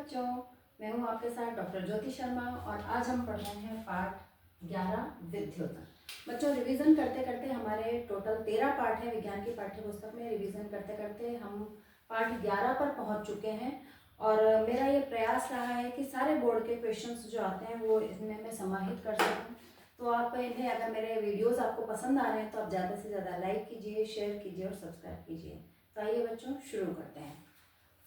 बच्चों, मैं हूं आपके साथ डॉक्टर ज्योति शर्मा और आज हम पढ़ रहे हैं पाठ 11 विद्युत। बच्चों, रिवीजन करते करते हमारे टोटल 13 पाठ है विज्ञान की पाठ्य पुस्तक में। रिवीजन करते करते हम पाठ 11 पर पहुंच चुके हैं और मेरा ये प्रयास रहा है कि सारे बोर्ड के क्वेश्चंस जो आते हैं वो इसमें मैं समाहित कर सकूँ। तो आप इन्हें, अगर मेरे वीडियोस आपको पसंद आ रहे हैं तो आप ज़्यादा से ज़्यादा लाइक कीजिए, शेयर कीजिए और सब्सक्राइब कीजिए। तो आइए बच्चों, शुरू करते हैं।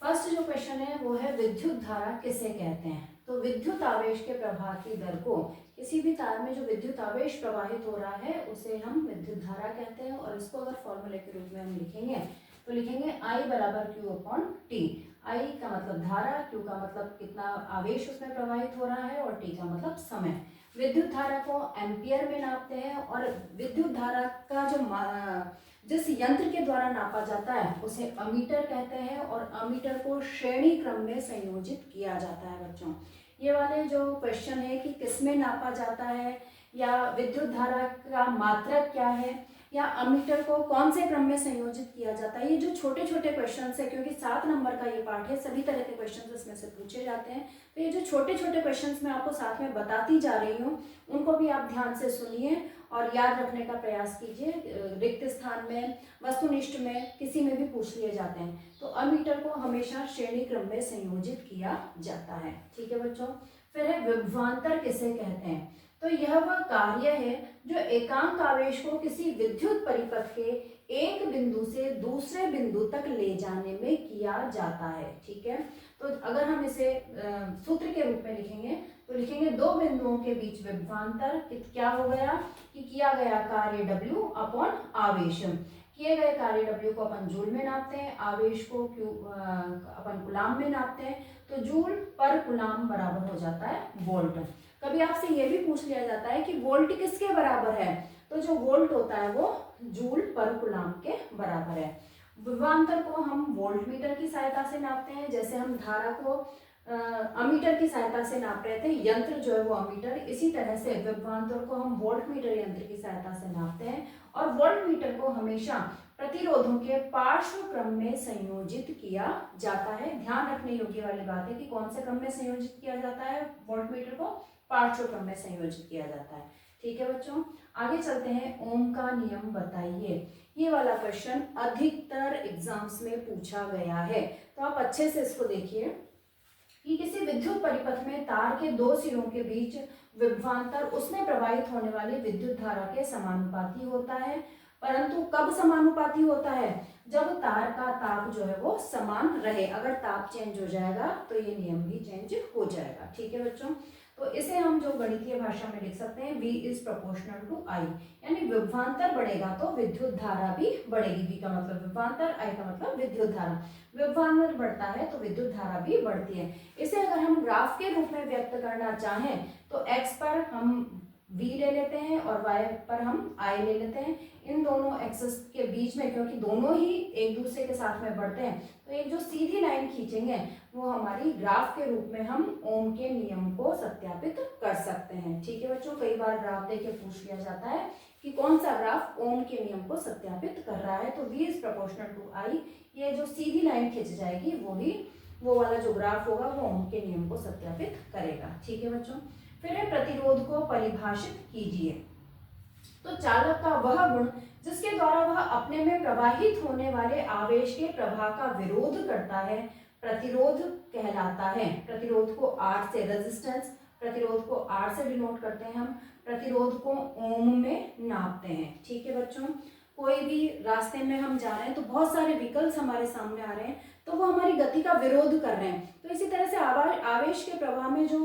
फर्स्ट जो क्वेश्चन है वो है विद्युत धारा किसे कहते हैं। तो विद्युत आवेश के प्रवाह की दर को, किसी भी तार में जो विद्युत आवेश प्रवाहित हो रहा है उसे हम विद्युत धारा कहते हैं। और इसको अगर फॉर्मूले के रूप में हम लिखेंगे तो लिखेंगे I बराबर Q अपॉन T। I का मतलब धारा, Q का मतलब कितना आवेश उसमें प्रवाहित हो रहा है और T का मतलब समय। विद्युत धारा को एम्पियर में नापते हैं और विद्युत धारा का जो जिस यंत्र के द्वारा नापा जाता है उसे अमीटर कहते हैं और अमीटर को श्रेणी क्रम में संयोजित किया जाता है। बच्चों, ये वाले जो क्वेश्चन है कि किसमें नापा जाता है या विद्युत धारा का मात्रक क्या है या अमीटर को कौन से क्रम में संयोजित किया जाता है, ये जो छोटे छोटे क्वेश्चन है, क्योंकि 7 नंबर का ये पाठ है, सभी तरह के क्वेश्चन इसमें से पूछे जाते हैं। तो ये जो छोटे छोटे क्वेश्चन मैं आपको साथ में बताती जा रही हूँ उनको भी आप ध्यान से सुनिए और याद रखने का प्रयास कीजिए। रिक्त स्थान में, वस्तुनिष्ठ में, किसी में भी पूछ लिए जाते हैं। तो अमीटर को हमेशा श्रेणी क्रम में संयोजित किया जाता है। ठीक है बच्चों। फिर है विभवांतर किसे कहते हैं। तो यह वह कार्य है जो एकांक आवेश को किसी विद्युत परिपथ के एक बिंदु से दूसरे बिंदु तक ले जाने में किया जाता है। ठीक है, तो अगर हम इसे सूत्र के रूप में लिखेंगे तो लिखेंगे दो बिंदुओं के बीच विभवांतर क्या हो गया कि किया गया कार्य W अपॉन आवेश। किए गए कार्य W को अपन जूल में नापते हैं, आवेश को अपन कूलाम में नापते हैं। तो जूल पर कूलाम बराबर हो जाता है वोल्ट। कभी आपसे ये भी पूछ लिया जाता है कि वोल्ट किसके बराबर है, तो जो वोल्ट होता है वो जूल पर कूलाम के बराबर है। विभवांतर को हम वोल्ट मीटर की सहायता से नापते हैं, जैसे हम धारा को अमीटर की सहायता से नाप रहे थे, यंत्र जो है वो अमीटर, इसी तरह से विभवांतर को हम वोल्ट मीटर यंत्र की सहायता से नापते हैं। और वोल्ट मीटर को हमेशा प्रतिरोधों के पार्श्व क्रम में संयोजित किया जाता है। ध्यान रखने योग्य वाली बात है कि कौन से क्रम में संयोजित किया जाता है, वोल्ट मीटर को पार्श्व क्रम में संयोजित किया जाता है। ठीक है बच्चों, आगे चलते हैं। ओम का नियम बताइए। ये वाला क्वेश्चन अधिकतर एग्जाम्स में पूछा गया है, तो आप अच्छे से इसको देखिए कि किसी विद्युत परिपथ में तार के दो सिरों के बीच विभवांतर उसमें प्रवाहित होने वाली विद्युत धारा के समानुपाती होता है। परंतु कब समानुपाती होता है, जब तार का ताप जो है वो समान रहे। अगर ताप चेंज हो जाएगा तो ये नियम भी चेंज हो जाएगा। ठीक है बच्चों, तो इसे हम जो गणितीय भाषा में लिख सकते हैं V is proportional to I, यानी विभवांतर बढ़ेगा तो विद्युत धारा भी बढ़ेगी। V का मतलब विभवांतर, I का मतलब विद्युत धारा। विभवांतर बढ़ता है तो विद्युत धारा भी बढ़ती है। इसे अगर हम ग्राफ के रूप में व्यक्त करना चाहें तो x पर हम V ले लेते हैं और y पर हम I ले लेते हैं। इन दोनों एक्सिस के बीच में, क्योंकि दोनों ही एक दूसरे के साथ में बढ़ते हैं, तो एक जो सीधी लाइन खींचेंगे वो हमारी ग्राफ के रूप में हम ओम के नियम को सत्यापित कर सकते हैं। ठीक है बच्चों, कई बार ग्राफ देके पूछ लिया जाता है कि कौन सा ग्राफ ओम के नियम को सत्यापित कर रहा है। तो V is proportional to I, ये जो सीधी लाइन खिंच जाएगी वो वाला जो ग्राफ होगा वो ओम के नियम को सत्यापित करेगा। ठीक है बच्चों, फिर प्रतिरोध को परिभाषित कीजिए। तो चालक का वह गुण जिसके द्वारा वह अपने में प्रवाहित होने वाले आवेश के प्रवाह का विरोध करता है प्रतिरोध कहलाता है। प्रतिरोध को R से, रेजिस्टेंस, प्रतिरोध को R से डिनोट करते हैं हम। प्रतिरोध को ओम में नापते हैं। ठीक है बच्चों, कोई भी रास्ते में हम जा रहे हैं तो बहुत सारे व्हीकल्स हमारे सामने आ रहे हैं तो वो हमारी गति का विरोध कर रहे हैं। तो इसी तरह से आवेश के प्रवाह में जो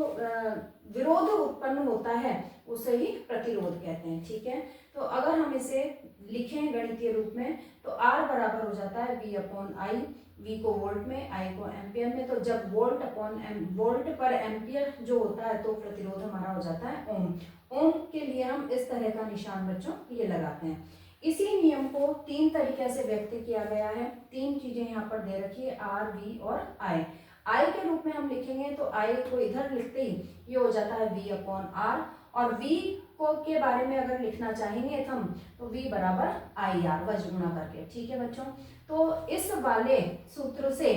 विरोध उत्पन्न होता है उसे ही प्रतिरोध कहते हैं। ठीक है, तो अगर हम इसे लिखें गणितीय रूप में तो R बराबर हो जाता है V अपॉन I, V को वोल्ट में, I को एम्पियर में। तो जब वोल्ट पर एम्पियर जो होता है तो प्रतिरोध हमारा हो जाता है ओम। ओम के लिए हम इस तरह का निशान बच्चों ये लगाते हैं। इसी नियम को 3 तरीके से व्यक्त किया गया है। 3 चीजें यहाँ पर दे रखी है, R, V और I। I के रूप में हम लिखेंगे तो I को इधर लिखते ही ये हो जाता है V अपॉन R, और V को के बारे में अगर लिखना चाहेंगे हम तो V बराबर IR वज्र गुणा करके। ठीक है बच्चों, तो इस वाले सूत्र से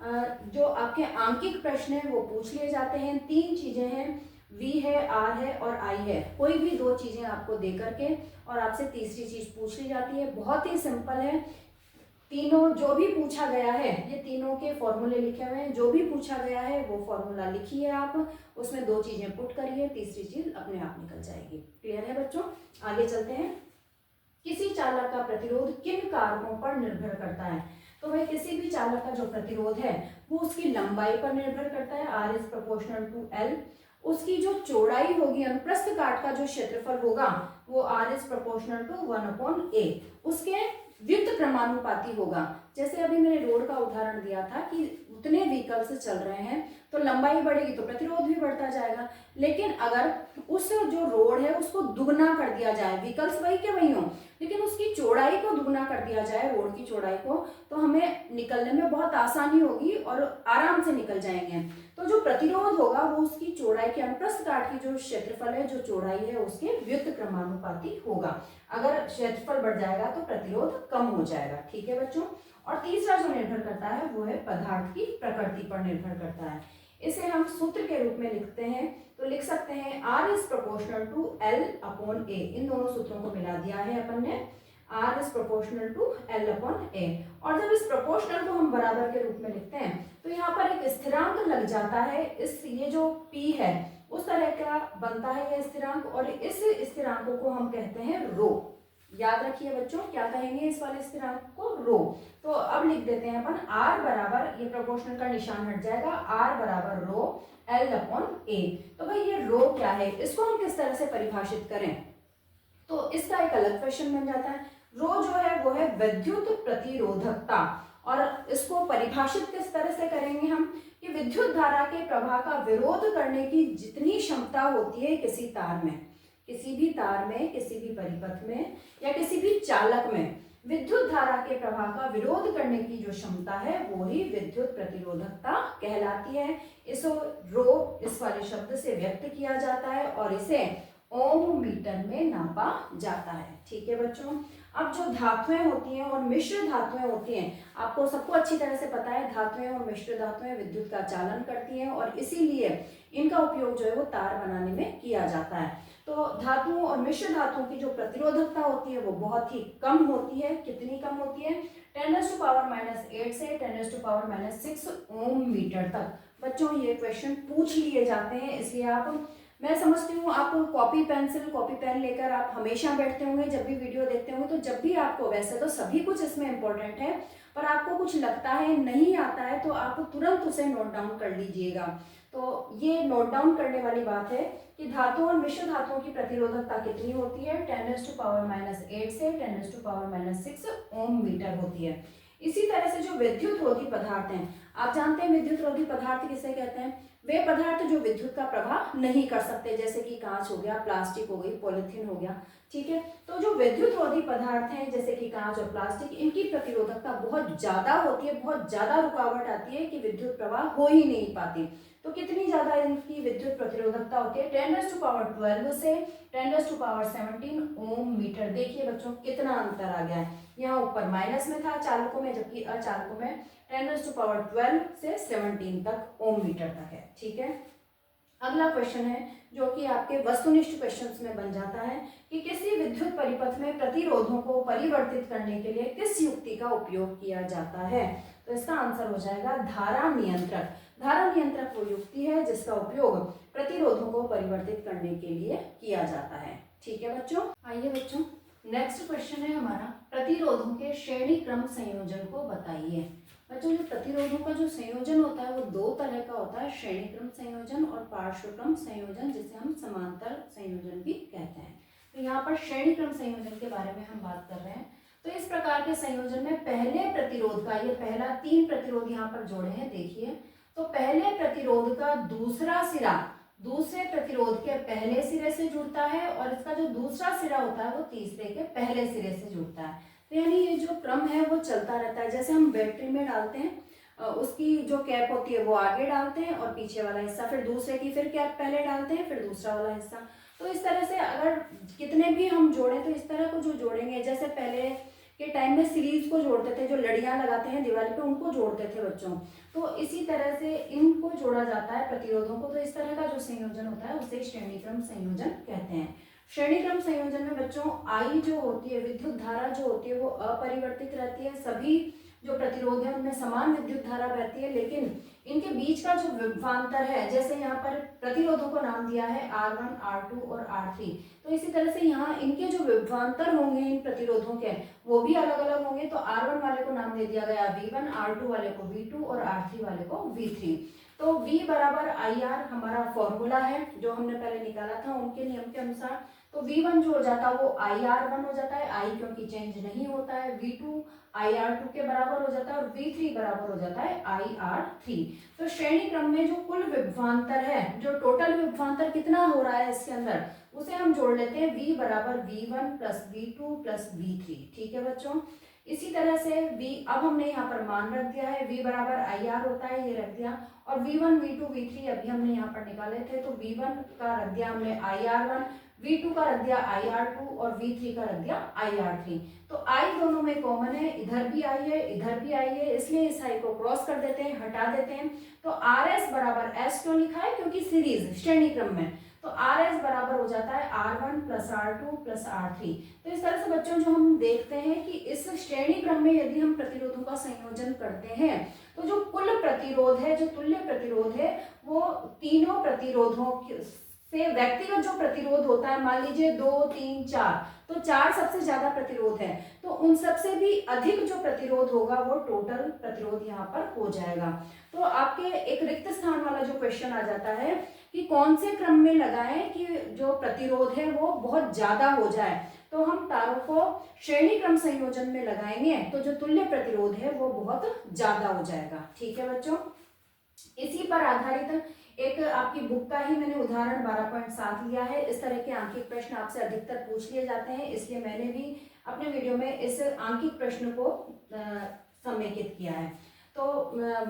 जो आपके आंकिक प्रश्न है वो पूछ लिए जाते हैं। 3 चीजें हैं, V है, R है और I है। कोई भी 2 चीजें आपको दे करके और आपसे तीसरी चीज पूछ ली जाती है। बहुत ही सिंपल है। तीनों जो भी पूछा गया है, ये तीनों के फॉर्मूले लिखे हुए हैं। जो भी पूछा गया है वो फॉर्मूला लिखिए आप, उसमें 2 चीजें पुट करिए, तीसरी चीज अपने आप निकल जाएगी। क्लियर है बच्चों? आगे चलते हैं। किसी चालक का प्रतिरोध किन कारकों पर निर्भर करता है? तो भाई किसी भी चालक का जो प्रतिरोध है वो उसकी लंबाई पर निर्भर करता है, R is proportional to L। उसकी जो चौड़ाई होगी, अनुप्रस्थ काट का जो क्षेत्रफल होगा वो R is proportional to 1/A। उसके व्युत्क्रमानुपाती क्रमानुपाती होगा। जैसे अभी मैंने रोड का उदाहरण दिया था कि उतने व्हीकल से चल रहे हैं तो लंबाई बढ़ेगी तो प्रतिरोध भी बढ़ता जाएगा। लेकिन अगर उस जो रोड है उसको दुगना कर दिया जाए, व्हीकल्स वही के वही हों, लेकिन उसकी चौड़ाई को दुगना कर दिया जाए, रोड की चौड़ाई को, तो हमें निकलने में बहुत आसानी होगी और आराम से निकल जाएंगे। तो जो प्रतिरोध होगा वो उसकी चौड़ाई के, अनुप्रस्थ काट की जो क्षेत्रफल है, जो चौड़ाई है, उसके व्युत्क्रमानुपाती होगा। अगर क्षेत्रफल बढ़ जाएगा तो प्रतिरोध कम हो जाएगा। ठीक है बच्चों? और तीसरा जो निर्भर करता है वो है पदार्थ की प्रकृति पर निर्भर करता है। इसे हम सूत्र के रूप में लिखते हैं, तो लिख सकते हैं R is proportional to L/A। इन दोनों सूत्रों को मिला दिया है अपन ने, R is proportional to L/A। और जब इस प्रोपोर्शनल को हम बराबर के रूप में लिखते हैं तो यहाँ पर एक स्थिरांक लग जाता है। इस ये जो P है उस तरह का बनता है यह स्थिरांक, और इस स्थिरांकों को हम कहते हैं रो। याद रखिए बच्चों, क्या कहेंगे इस वाले स्थिरांक को? रो। तो अब लिख देते हैं अपन R बराबर, ये प्रोपोर्शनल का निशान हट जाएगा, R बराबर रो L/A। तो भाई ये रो क्या है, इसको हम किस तरह से परिभाषित करें, तो इसका एक अलग क्वेश्चन बन जाता है। रो जो है वो है विद्युत प्रतिरोधकता, और इसको परिभाषित किस तरह से करेंगे हम कि विद्युत धारा के प्रवाह का विरोध करने की जितनी क्षमता होती है किसी तार में, किसी भी तार में, किसी भी परिपथ में या किसी भी चालक में, विद्युत धारा के प्रवाह का विरोध करने की जो क्षमता है वो ही विद्युत प्रतिरोधकता कहलाती है। इसको रो इस वाले शब्द से व्यक्त किया जाता है और इसे ओम मीटर में नापा जाता है। ठीक है बच्चों? अब जो धातुएं होती हैं और मिश्र धातुएं होती हैं, आपको सबको अच्छी तरह से पता है धातुएं और मिश्र धातुएं विद्युत का चालन करती हैं और इसीलिए इनका उपयोग जो है वो तार बनाने में किया जाता है। तो धातुओं और मिश्र धातुओं की जो प्रतिरोधकता होती है वो बहुत ही कम होती है। कितनी कम होती है? 10⁻⁸ से 10⁻⁶ ओम मीटर तक। बच्चों ये क्वेश्चन पूछ लिए जाते हैं, इसलिए आप, मैं समझती हूँ आप कॉपी पेन लेकर आप हमेशा बैठते होंगे जब भी वीडियो देखते होंगे। तो जब भी आपको, वैसे तो सभी कुछ इसमें इंपॉर्टेंट है, पर आपको कुछ लगता है नहीं आता है तो आप तुरंत उसे नोट डाउन कर लीजिएगा। तो ये नोट डाउन करने वाली बात है कि धातुओं और मिश्र धातुओं की प्रतिरोधकता कितनी होती है? 10⁻⁸ से 10⁻⁶ ओम मीटर होती है। इसी तरह से जो विद्युत रोधी पदार्थ हैं, आप जानते हैं विद्युत रोधी पदार्थ किसे कहते हैं? वे पदार्थ जो विद्युत का प्रवाह नहीं कर सकते, जैसे कि कांच हो गया, प्लास्टिक हो गई, पॉलिथीन हो गया। ठीक है? तो जो विद्युत रोधी पदार्थ हैं जैसे कि कांच और प्लास्टिक, इनकी प्रतिरोधकता बहुत ज्यादा होती है, बहुत ज्यादा रुकावट आती है कि विद्युत प्रवाह हो ही नहीं पाती। तो कितनी ज्यादा इनकी विद्युत प्रतिरोधकता होती है? 10⁻12 से 10⁻17 ओम मीटर। देखिए बच्चों कितना अंतर आ गया है, यहाँ ऊपर माइनस में था चालकों में, जबकि अचालकों में 10⁻12 से 17 तक ओम मीटर तक है। ठीक है? अगला क्वेश्चन है जो कि आपके वस्तुनिष्ठ क्वेश्चंस में बन जाता है कि किसी विद्युत परिपथ में प्रतिरोधों को परिवर्तित करने के लिए किस युक्ति का उपयोग किया जाता है? तो इसका आंसर हो जाएगा धारा नियंत्रक। धारा नियंत्रक वो युक्ति है जिसका उपयोग प्रतिरोधों को परिवर्तित करने के लिए किया जाता है। ठीक है बच्चों? आइए बच्चों, नेक्स्ट क्वेश्चन है हमारा, प्रतिरोधों के श्रेणी क्रम संयोजन को बताइए। बच्चों जो प्रतिरोधों का जो संयोजन होता है वो 2 तरह का होता है, श्रेणी क्रम संयोजन और पार्श्व क्रम संयोजन, जिसे हम समांतर संयोजन भी कहते हैं। तो यहाँ पर श्रेणी क्रम संयोजन के बारे में हम बात कर रहे हैं। तो इस प्रकार के संयोजन में पहले प्रतिरोध का, ये पहला 3 प्रतिरोध यहाँ पर जोड़े हैं, देखिए। तो पहले प्रतिरोध का दूसरा सिरा दूसरे प्रतिरोध के पहले सिरे से जुड़ता है और इसका जो दूसरा सिरा होता है वो तीसरे के पहले सिरे से जुड़ता है। तो यानी ये जो क्रम है वो चलता रहता है। जैसे हम बैटरी में डालते हैं, उसकी जो कैप होती है वो आगे डालते हैं और पीछे वाला हिस्सा फिर दूसरे की फिर कैप पहले डालते हैं, फिर दूसरा वाला हिस्सा। तो इस तरह से अगर कितने भी हम जोड़ें तो इस तरह को जो जोड़ेंगे, जैसे पहले के टाइम में सीरीज को जोड़ते थे, जो लड़ियां लगाते हैं दीवार पे उनको जोड़ते थे बच्चों। तो इसी तरह से इनको जोड़ा जाता है प्रतिरोधों को। तो इस तरह का जो संयोजन होता है उसे श्रेणी क्रम संयोजन कहते हैं। श्रेणी क्रम संयोजन में बच्चों आई जो होती है, विद्युत धारा जो होती है वो अपरिवर्तित रहती है। सभी जो प्रतिरोध है उनमें समान विद्युत धारा बहती है, लेकिन इनके बीच का जो विभवांतर है, जैसे यहाँ पर प्रतिरोधों को नाम दिया है R1, R2 और R3, तो इसी तरह से यहाँ इनके जो विभवांतर होंगे इन प्रतिरोधों के वो भी अलग अलग होंगे। तो R1 वाले को नाम दे दिया गया V1, R2 वाले को V2 और R3 वाले को V3। तो V बराबर IR हमारा फॉर्मूला है जो हमने पहले निकाला था उनके नियम के अनुसार। तो V1 जो हो जाता है वो IR1 हो जाता है, I क्योंकि चेंज नहीं होता है, V2 IR2 के बराबर हो जाता है और V3 बराबर हो जाता है IR3। तो श्रेणी क्रम में जो कुल विभवांतर है, जो टोटल विभवांतर कितना हो रहा है इसके अंदर, उसे हम जोड़ लेते हैं V बराबर V1 plus V2 plus V3। ठीक है बच्चों, इसी तरह से V, अब हमने यहाँ पर मान रख दिया है, V बराबर IR होता है, ये रख दिया, और V1 V2 V3 अभी हमने यहाँ पर निकाले थे। तो V1 का रख दिया हमने IR1, V2 का रख दिया IR2 और V3 का रख दिया IR3। तो I दोनों में कॉमन है, इधर भी I है इधर भी I है, इसलिए इस I को क्रॉस कर देते हैं, हटा देते हैं। तो RS बराबर S क्यों लिखा है, क्योंकि सीरीज श्रेणी क्रम में, तो RS बराबर हो जाता है R1 plus R2 plus R3। तो इस तरह से बच्चों जो हम देखते हैं कि इस श्रेणी क्रम में यदि हम प्रतिरोधों का संयोजन करते हैं तो जो कुल प्रतिरोध है, जो तुल्य प्रतिरोध है, वो तीनों प्रतिरोधों से व्यक्तिगत जो प्रतिरोध होता है, मान लीजिए 2, 3, 4, तो 4 सबसे ज्यादा प्रतिरोध है, तो उन सबसे भी अधिक जो प्रतिरोध होगा वो टोटल प्रतिरोध यहाँ पर हो जाएगा। तो आपके एक रिक्त स्थान वाला जो क्वेश्चन आ जाता है कि कौन से क्रम में लगाएं कि जो प्रतिरोध है वो बहुत ज्यादा हो जाए, तो हम तारों को श्रेणी क्रम संयोजन में लगाएंगे तो जो तुल्य प्रतिरोध है वो बहुत ज्यादा हो जाएगा। ठीक है बच्चों, इसी पर आधारित एक आपकी बुक का ही मैंने उदाहरण 12.7 लिया है। इस तरह के आंकिक प्रश्न आपसे अधिकतर पूछ लिए जाते हैं, इसलिए मैंने भी अपने वीडियो में इस आंकिक प्रश्न को समेकित किया है। तो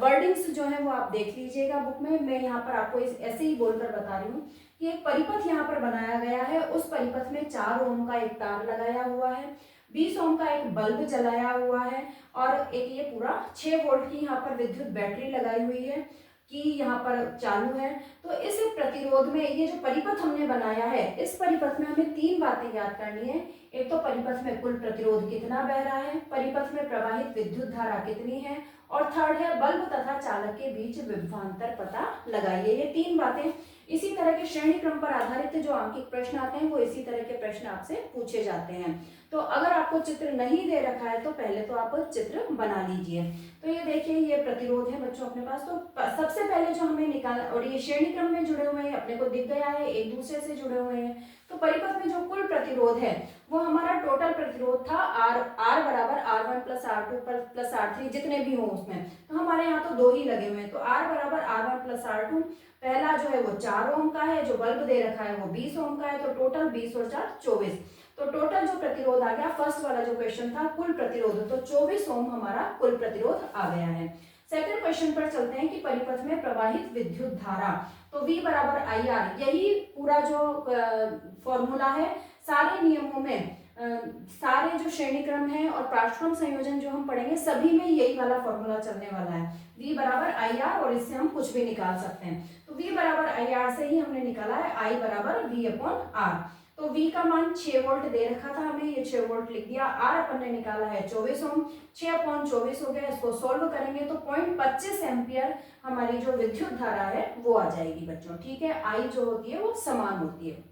वर्डिंग्स जो है वो आप देख लीजिएगा बुक में। मैं यहाँ पर आपको ऐसे ही बोलकर बता रही हूँ कि एक परिपथ यहाँ पर बनाया गया है, उस परिपथ में 4 ओम का एक तार लगाया हुआ है, 20 ओम का एक बल्ब जलाया हुआ है और एक ये पूरा 6 वोल्ट की यहाँ पर विद्युत बैटरी लगाई हुई है कि यहाँ पर चालू है। तो इस प्रतिरोध में ये जो परिपथ हमने बनाया है, इस परिपथ में हमें 3 बातें याद करनी है। एक तो परिपथ में कुल प्रतिरोध कितना बह रहा है, परिपथ में प्रवाहित विद्युत धारा कितनी है, और थर्ड है बल्ब तथा चालक के बीच विभवांतर पता लगाइए। ये 3 बातें इसी तरह के श्रेणी क्रम पर आधारित जो आंकिक प्रश्न आते हैं वो इसी तरह के प्रश्न आपसे पूछे जाते हैं। तो अगर आपको चित्र नहीं दे रखा है तो पहले तो आप चित्र बना लीजिए। तो ये देखिए, ये प्रतिरोध है बच्चों अपने पास। तो सबसे पहले जो हमें निकाला, और ये श्रेणी क्रम में जुड़े हुए हैं, अपने को दिख गया है, एक दूसरे से जुड़े हुए हैं। तो परिपथ में जो कुल प्रतिरोध है वो हमारा टोटल प्रतिरोध था R बराबर R1 plus R2 plus R3 जितने भी हों उसमें, तो हमारे यहाँ तो 2 ही लगे हुए हैं। तो R बराबर R1 प्लस R2, पहला जो है वो 4 ओम का है, जो बल्ब दे रखा है वो 20 ओम का है, तो टोटल 20 और 4 24। तो टोटल जो प्रतिरोध आ गया, फर्स्ट वाला जो क्वेश्चन था कुल प्रतिरोध, तो 24 ओम हमारा कुल प्रतिरोध आ गया है। सेकंड क्वेश्चन पर चलते हैं कि परिपथ में प्रवाहित विद्युत धारा, तो V बराबर IR, यही पूरा जो फॉर्मूला है सारे नियमों में, सारे जो श्रेणी क्रम है और पार्श्वक्रम संयोजन जो हम पढ़ेंगे सभी में यही वाला फॉर्मूला चलने वाला है, V बराबर IR, और इससे हम कुछ भी निकाल सकते हैं। तो V बराबर IR से ही हमने निकाला है I बराबर V अपॉन R। तो V का मान 6 वोल्ट दे रखा था हमें, ये 6 वोल्ट लिख दिया। R अपन ने निकाला है 24 ओम, 6 अपॉन 24 हो गया। इसको सोल्व करेंगे तो 0.25 एम्पियर हमारी जो विद्युत धारा है वो आ जाएगी बच्चों। ठीक है, I जो होती है वो समान होती है।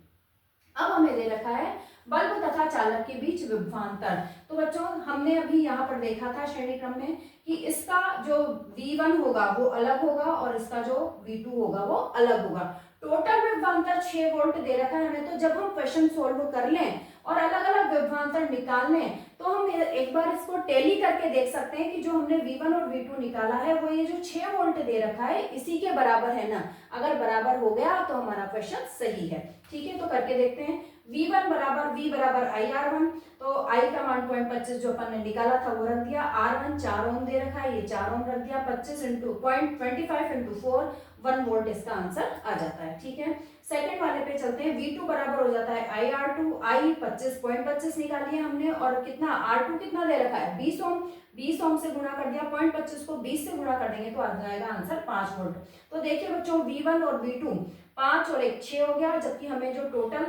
अब हमें दे रखा है बल्ब तथा चालक के बीच विभवांतर। तो बच्चों हमने अभी यहाँ पर देखा था श्रेणी क्रम में कि इसका जो V1 होगा वो अलग होगा और इसका जो V2 होगा वो अलग होगा। टोटल विभवांतर 6 वोल्ट दे रखा है हमें, तो जब हम क्वेश्चन सोल्व कर लें और अलग अलग विभवांतर निकाल लें तो हम एक बार इसको टैली करके देख सकते हैं कि जो हमने V1 और V2 निकाला है वो ये जो 6 वोल्ट दे रखा है इसी के बराबर है ना। अगर बराबर हो गया तो हमारा क्वेश्चन सही है। ठीक है, तो करके देखते हैं। V1 बराबर V बराबर IR1, तो I का मान 0.25 जो अपन ने निकाला था वो रख दिया। R1 4 ओम दे रखा है, ये 4 ओम रख दिया। 25 इंटू 0.25 इंटू 4 1 वोल्ट इसका आंसर आ जाता है। ठीक है, सेकंड वाले पे चलते हैं। V2 बराबर हो जाता है IR2, I 25.25 निकालिए हमने, और कितना R2 कितना दे रखा है 20 ओम, 20 ओम से गुणा कर दिया, 0.25 को 20 से गुणा कर देंगे तो आ जाएगा आंसर 5 वोल्ट। तो देखिए बच्चों V1 और V2 5 और 1 6 हो गया, जबकि हमें जो टोटल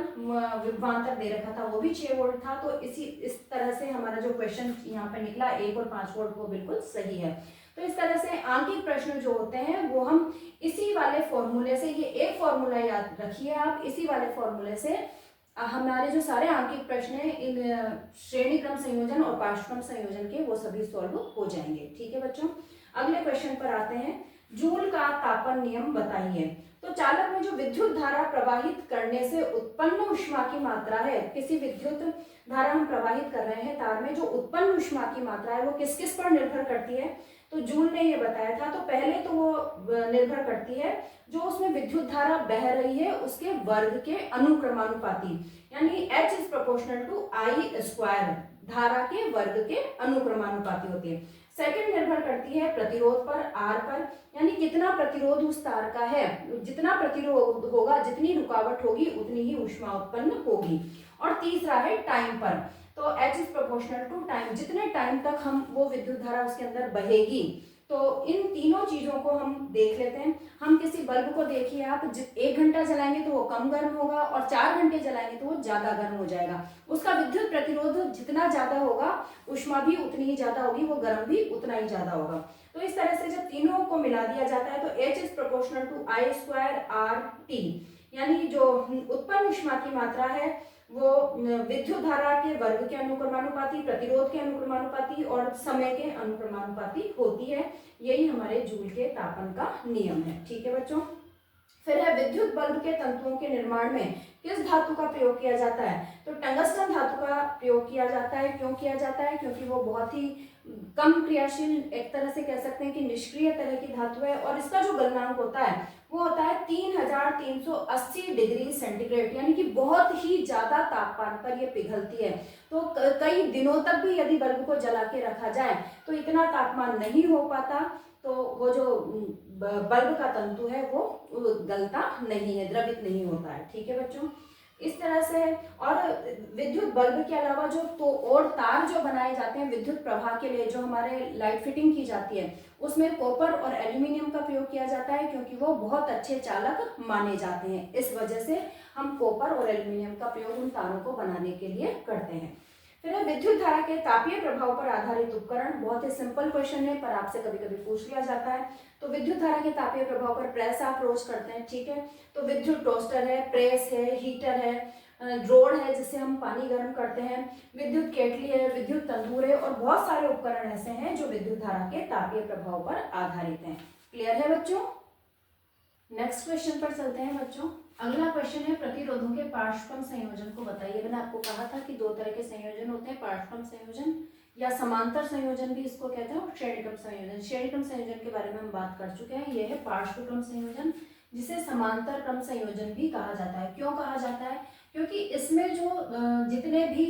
विभवांतर दे रखा था वो भी 6 वोल्ट था। तो इस तरह से हमारा जो क्वेश्चन यहाँ पे निकला 1 और 5 वोल्ट वो बिल्कुल सही है। तो इस तरह से आंकिक प्रश्न जो होते हैं वो हम इसी वाले फॉर्मूले से, ये एक फॉर्मूला याद रखिए आप, इसी वाले फॉर्मूले से हमारे जो सारे आंकिक प्रश्न हैं इन श्रेणी क्रम संयोजन और पार्श्वक्रम संयोजन के, वो सभी सॉल्व हो जाएंगे। ठीक है बच्चों, अगले क्वेश्चन पर आते हैं। जूल का तापन नियम बताइए। तो चालक में जो विद्युत धारा प्रवाहित करने से उत्पन्न ऊष्मा की मात्रा है, किसी विद्युत धारा हम प्रवाहित कर रहे हैं तार में, जो उत्पन्न ऊष्मा की मात्रा है वो किस किस पर निर्भर करती है, तो जूल ने ये बताया था। तो पहले तो वो निर्भर करती है जो उसमें विद्युत धारा बह रही है उसके वर्ग के अनुक्रमानुपाती, यानी H is proportional to I square, धारा के वर्ग के अनुक्रमानुपाती होती है। सेकंड निर्भर करती है प्रतिरोध पर, R पर, यानी कितना प्रतिरोध उस तार का है, जितना प्रतिरोध होगा, जितनी रुकावट होगी उतनी ही ऊष्मा उत्पन्न होगी। और तीसरा है टाइम पर, तो H is proportional to time, जितने टाइम तक हम वो विद्युत धारा उसके अंदर बहेगी। तो इन तीनों चीजों को हम देख लेते हैं। हम किसी बल्ब को देखिए आप, 1 घंटा जलाएंगे तो वो कम गर्म होगा, और 4 घंटे जलाएंगे तो वो ज्यादा गर्म हो जाएगा। उसका विद्युत प्रतिरोध जितना ज्यादा होगा ऊष्मा भी उतनी ही ज्यादा होगी, वो गर्म भी उतना ही ज्यादा होगा। तो इस तरह से जब तीनों को मिला दिया जाता है तो H is proportional to I square RT, यानी जो उत्पन्न ऊष्मा की मात्रा है वो विद्युत धारा के वर्ग के अनुक्रमानुपाती, प्रतिरोध के अनुक्रमानुपाती और समय के अनुक्रमानुपाती होती है। यही हमारे जूल के तापन का नियम है। ठीक है बच्चों, फिर है विद्युत बल्ब के तंतुओं के निर्माण में किस धातु का प्रयोग किया जाता है, तो टंगस्टन धातु का प्रयोग किया जाता है। क्यों किया जाता है, क्योंकि वो बहुत ही कम क्रियाशील, एक तरह से कह सकते हैं कि निष्क्रिय तरह की धातु है, और इसका जो गलनांक होता है वो होता है 3380 डिग्री सेंटीग्रेड, यानी कि बहुत ही ज्यादा तापमान पर ये पिघलती है। तो कई दिनों तक भी यदि बल्ब को जला के रखा जाए तो इतना तापमान नहीं हो पाता, तो वो जो बल्ब का तंतु है वो गलता नहीं है, द्रवित नहीं होता है। ठीक है बच्चों, इस तरह से। और विद्युत बल्ब के अलावा जो तो और तार जो बनाए जाते हैं विद्युत प्रवाह के लिए, जो हमारे लाइट फिटिंग की जाती है, उसमें कॉपर और एल्यूमिनियम का प्रयोग किया जाता है, क्योंकि वो बहुत अच्छे चालक माने जाते हैं। इस वजह से हम कॉपर और एल्यूमिनियम का प्रयोग उन तारों को बनाने के लिए करते हैं। फिर विद्युत धारा के तापीय प्रभाव पर आधारित उपकरण, बहुत ही सिंपल क्वेश्चन है पर आपसे कभी कभी पूछ लिया जाता है। तो विद्युत धारा के तापीय प्रभाव पर प्रेस आप रोज करते हैं, ठीक है। तो विद्युत टोस्टर है, प्रेस है, हीटर है, ड्रोन है जिससे हम पानी गर्म करते हैं, विद्युत केटली है, विद्युत तंदूर है, और बहुत सारे उपकरण ऐसे हैं जो विद्युत धारा के तापीय प्रभाव पर आधारित हैं। क्लियर है बच्चों? नेक्स्ट क्वेश्चन पर चलते हैं बच्चों। अगला क्वेश्चन है प्रतिरोधों के पार्श्वक्रम संयोजन को बताइए। मैंने आपको कहा था कि 2 तरह के संयोजन होते हैं, पार्श्वक्रम संयोजन या समांतर संयोजन भी इसको कहते हैं, और श्रेणीक्रम संयोजन। श्रेणीक्रम संयोजन के बारे में हम बात कर चुके हैं। यह है पार्श्वक्रम संयोजन, जिसे समांतर क्रम संयोजन भी कहा जाता है। क्यों कहा जाता है? क्योंकि इसमें जो जितने भी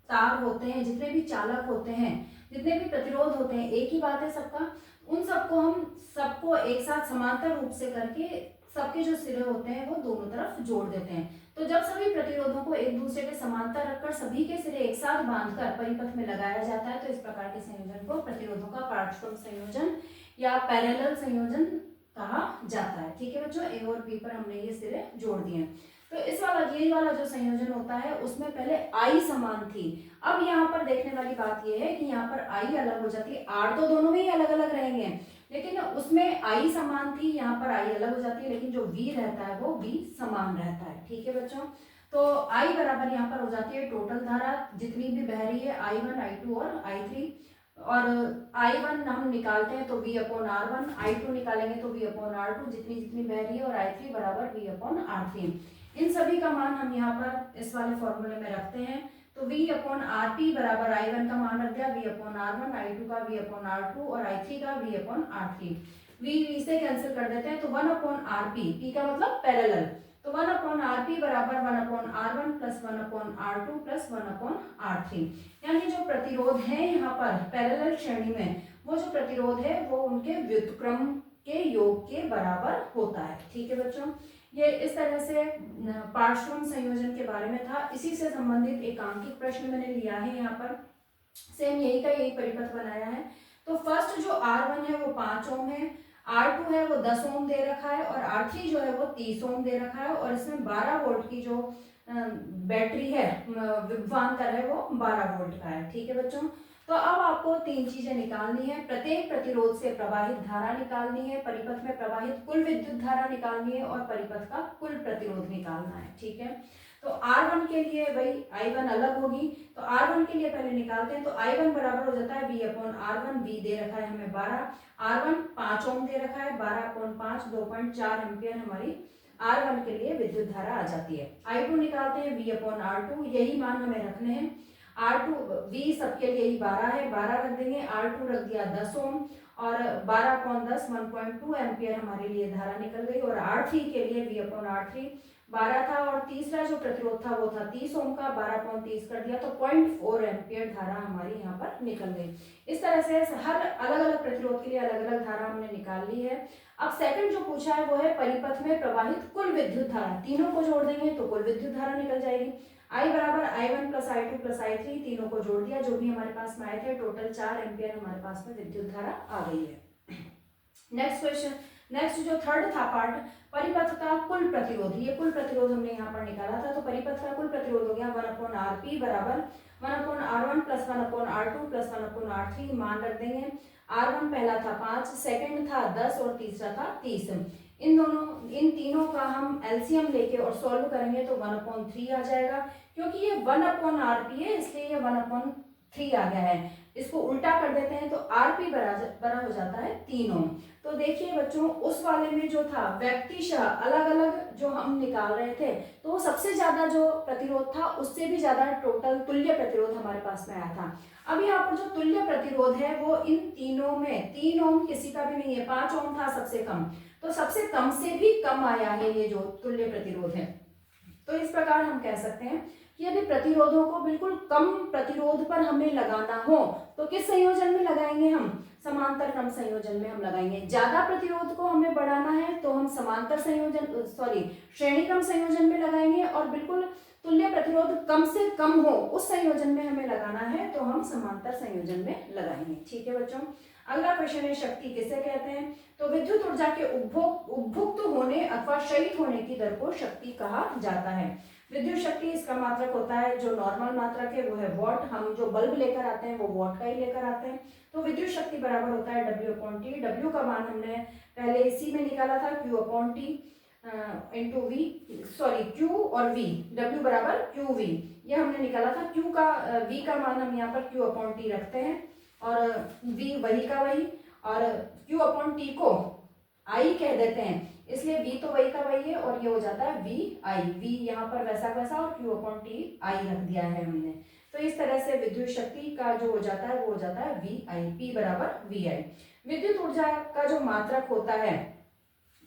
तार होते हैं, जितने भी चालक होते हैं, जितने भी प्रतिरोध होते हैं, एक ही बात है सबका, उन सबको हम सबको एक साथ समांतर रूप से करके सबके जो सिरे होते हैं वो दोनों तरफ जोड़ देते हैं। तो जब सभी प्रतिरोधों को एक दूसरे के समांतर रखकर सभी के सिरे एक साथ बांधकर परिपथ में लगाया जाता है, तो इस प्रकार के संयोजन को प्रतिरोधों का पार्श्वक्रम संयोजन या पैरेलल संयोजन कहा जाता है। ठीक है बच्चों, ए और बी पर हमने ये सिरे जोड़ दिए। तो इस वाला ये वाला जो संयोजन होता है उसमें पहले आई समान थी। अब यहाँ पर देखने वाली बात ये है कि यहाँ पर आई अलग हो जाती है। आर तो दोनों में ही अलग अलग रहेंगे, लेकिन उसमें आई समान थी, यहाँ पर आई अलग हो जाती है, लेकिन जो वी रहता है वो वी समान रहता है। ठीक है बच्चों, तो आई बराबर यहाँ पर हो जाती है टोटल धारा जितनी भी बह रही है, I1, I2 और I3। और I1 हम निकालते हैं तो V/R1, I2 निकालेंगे तो V/R2, जितनी जितनी बह रही है, और I3 बराबर V/R3। इन सभी का मान हम यहाँ पर इस वाले फॉर्मूले में रखते हैं। तो V/RP बराबर I1 का मान रख दिया V/R1, I2 का V/R2 और I3 का V/R3। V से कैंसिल कर देते हैं तो 1/RP, P का मतलब पैरेलल, तो 1/RP बराबर 1/R1 plus 1/R2 plus 1/R3। यानी जो प्रतिरोध है यहाँ पर पैरेलल श्रेणी में, वो जो प्रतिरोध है वो उनके व्युत्क्रम के योग के बराबर होता है। ठीक है बच्चों, ये इस तरह से पार्श्व संयोजन के बारे में था। इसी से संबंधित एक आंकिक प्रश्न मैंने लिया है यहाँ पर, सेम यही का यही परिपथ बनाया है। तो फर्स्ट जो R1 है वो 5 ओम है, R2 है वो 10 ओम दे रखा है, और R3 जो है वो 30 ओम दे रखा है, और इसमें 12 वोल्ट की जो बैटरी है, विभवांतर है वो 12 वोल्ट का है। ठीक है बच्चों, तो अब आपको तीन चीजें निकालनी है। प्रत्येक प्रतिरोध से प्रवाहित धारा निकालनी है, परिपथ में प्रवाहित कुल विद्युत धारा निकालनी है, और परिपथ का कुल प्रतिरोध निकालना है। ठीक है, तो R1 के लिए वही I1 अलग होगी, तो R1 के लिए पहले निकालते हैं। तो I1 बराबर हो जाता है V/R1, V दे रखा है हमें 12, R1 5 ओम दे रखा है, 12/5 2.4 एम्पियर हमारी R1 के लिए विद्युत धारा आ जाती है। I2 निकालते हैं V/R2, यही मान हमें रखने हैं। R2 V सबके लिए ही 12 है, 12 रख देंगे, R2 रख दिया 10 ओम, और 12/10 1.2 एम्पियर हमारे लिए धारा निकल गई। और R3 के लिए V/R3 12 था, और तीसरा जो प्रतिरोध था वो था 30 ओम का, 12/30 कर दिया, तो 0.4 एम्पियर धारा हमारी यहाँ पर निकल गई। इस तरह से हर अलग अलग प्रतिरोध के लिए अलग अलग धारा हमने निकाल ली है। अब सेकंड जो पूछा है वो है परिपथ में प्रवाहित कुल विद्युत धारा, तीनों को जोड़ देंगे तो कुल विद्युत धारा निकल जाएगी। I बराबर I1 plus I2 plus I3, तीनों को जोड़ दिया, जो भी हमारे पास में आए थे, टोटल 4 एम्पियर हमारे पास में विद्युत धारा आ गई है। नेक्स्ट क्वेश्चन, नेक्स्ट जो थर्ड था पार्ट, परिपथ का कुल प्रतिरोध, ये कुल प्रतिरोध हमने यहाँ पर निकाला था। तो परिपथ का कुल प्रतिरोध हो गया 1/Rp बराबर 1/R1 plus 1/R2 plus 1/R3, मान रख देंगे। R1 पहला था 5, सेकंड था 10 और तीसरा था 30। इन तीनों का हम एलसीएम लेके और सॉल्व करेंगे तो 1/3 आ जाएगा, क्योंकि ये 1/Rp है इसलिए ये 1/3 आ गया है। इसको उल्टा कर देते हैं तो Rp बराबर हो जाता है 3 ओम। तो देखिए बच्चों, उस वाले में जो था व्यक्तिशः अलग अलग जो हम निकाल रहे थे, तो सबसे ज्यादा जो प्रतिरोध था उससे भी ज्यादा टोटल तुल्य प्रतिरोध हमारे पास में आया था। अब यहाँ पर जो तुल्य प्रतिरोध है वो इन तीनों में 3 ओम किसी का भी नहीं है, 5 ओम था सबसे कम, तो सबसे कम से भी कम आया है ये जो तुल्य प्रतिरोध है। तो इस प्रकार हम कह सकते हैं कि यदि प्रतिरोधों को बिल्कुल कम प्रतिरोध पर हमें लगाना हो तो किस संयोजन में लगाएंगे हम, समांतर क्रम संयोजन में हम लगाएंगे। ज्यादा प्रतिरोध को हमें बढ़ाना है तो हम समांतर संयोजन श्रेणी क्रम संयोजन में लगाएंगे, और बिल्कुल तुल्य प्रतिरोध कम से कम हो उस संयोजन में हमें लगाना है तो हम समांतर संयोजन में लगाएंगे। ठीक है बच्चों, अगला प्रश्न है शक्ति किसे कहते हैं। तो विद्युत ऊर्जा के उपभुक्त होने अथवा शहित होने की दर को शक्ति कहा जाता है। विद्युत शक्ति इसका मात्रक होता है, जो नॉर्मल मात्रक है वो है वॉट, हम जो बल्ब लेकर आते हैं वो वॉट का ही लेकर आते हैं। तो विद्युत शक्ति बराबर होता है W/T। W का मान हमने पहले इसी में निकाला था, Q/T इंटू V, Q और V, W बराबर QV, ये हमने निकाला था। Q का V का मान हम यहाँ पर Q/T रखते हैं, और V वही का वही, और Q/T को I कह देते हैं, इसलिए V तो वही का वही है, और ये हो जाता है VI, V यहाँ पर वैसा वैसा, और Q/T I रख दिया है हमने। तो इस तरह से विद्युत शक्ति का जो हो जाता है वो हो जाता है VI, P बराबर VI। विद्युत ऊर्जा का जो मात्रक होता है,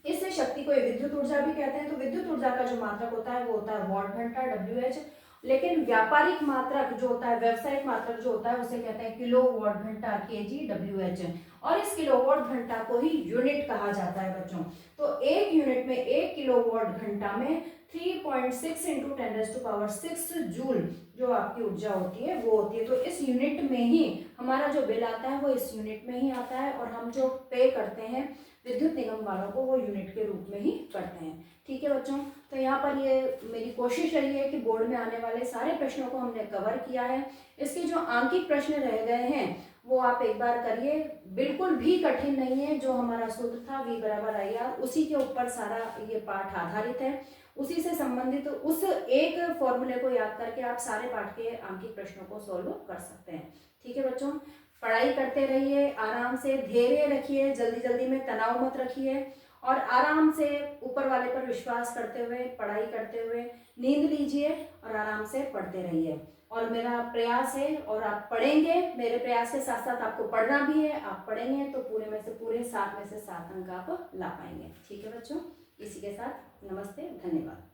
इससे शक्ति को विद्युत ऊर्जा भी कहते हैं। तो विद्युत ऊर्जा का जो मात्रक होता है वो होता है वॉट घंटा, WH, लेकिन व्यापारिक मात्रक जो होता है, व्यावसायिक मात्रक जो होता है उसे कहते हैं किलोवाट घंटा, kg, WH, और इस किलोवाट घंटा को ही यूनिट कहा जाता है बच्चों। तो एक यूनिट में 1 किलोवाट घंटा में 3.6 इंटू 10⁻⁶ जूल जो आपकी ऊर्जा होती है वो होती है। तो इस यूनिट में ही हमारा जो बिल आता है वो इस यूनिट में ही आता है, और हम जो पे करते हैं विद्युत निगम वालों को वो यूनिट के रूप में ही करते हैं। ठीक है बच्चों, तो यहाँ पर ये मेरी कोशिश रही है कि बोर्ड में आने वाले सारे प्रश्नों को हमने कवर किया है। इसके जो आंकिक प्रश्न रह गए हैं वो आप एक बार करिए, बिल्कुल भी कठिन नहीं है। जो हमारा सूत्र था V बराबर IR, उसी के ऊपर सारा ये पाठ आधारित है, उसी से संबंधित उस एक फॉर्मूले को याद करके आप सारे पाठ के आंकिक प्रश्नों को सॉल्व कर सकते हैं। ठीक है बच्चों, पढ़ाई करते रहिए, आराम से धैर्य रखिए, जल्दी जल्दी में तनाव मत रखिए, और आराम से ऊपर वाले पर विश्वास करते हुए पढ़ाई करते हुए नींद लीजिए और आराम से पढ़ते रहिए। और मेरा प्रयास है, और आप पढ़ेंगे, मेरे प्रयास के साथ साथ आपको पढ़ना भी है, आप पढ़ेंगे तो पूरे में से पूरे 7 में से 7 अंक आप ला पाएंगे। ठीक है बच्चों, इसी के साथ नमस्ते, धन्यवाद।